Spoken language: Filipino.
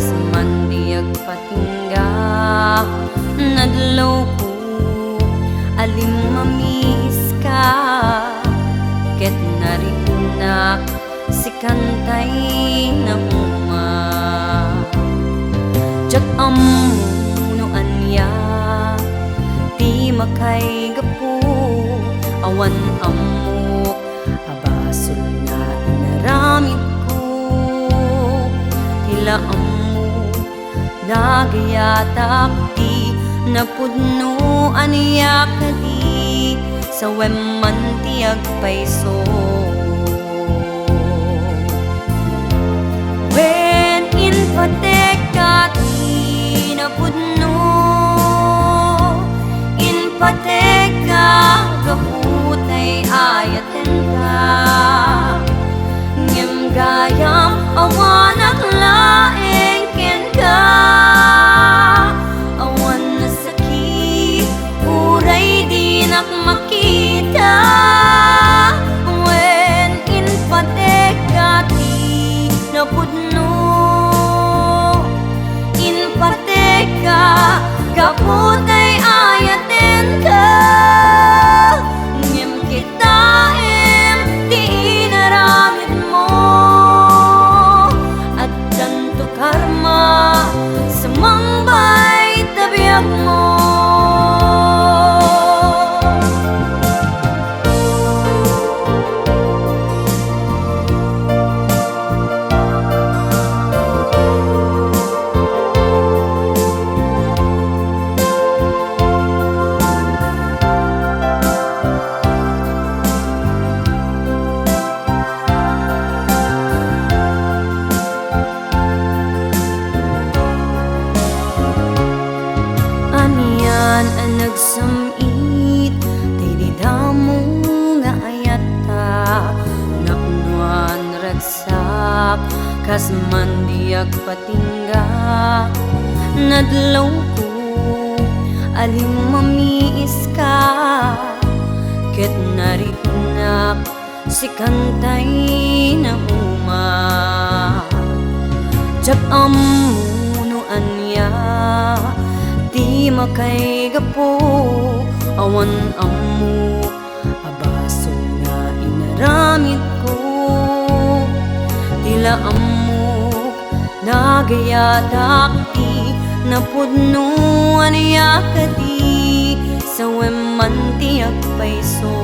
kas mandi agpatingga nadlaw ko alim mamis ka ket narinak si kantay na uma jak amuno anya ti makay gapu awan amok abasol na inaramid ko tila amu nagayatak ti napudno aniya kadi sa weman ti agpayso when in patek ti napudno in patek gaputay ayaten ka ngem gayam awanak laeng ken ka awan na sakit uray di nak makita when in patek ti napudno in patek gaputay ayaten ka ngem kita di inaramid mo at tanto karma sa mangbay tabiyag mo. Ang nagsamit tay di damo nga ayata nakunuan ragsak kas mandi agpatingga nadlaw ko alim mamiis ka ket narinak si kantay na uma jak amuno anya di makay gapo awan amok abasol nga inaramid ko tila amok nagayatak ti napudno aniya kadi sa weman ti agpayso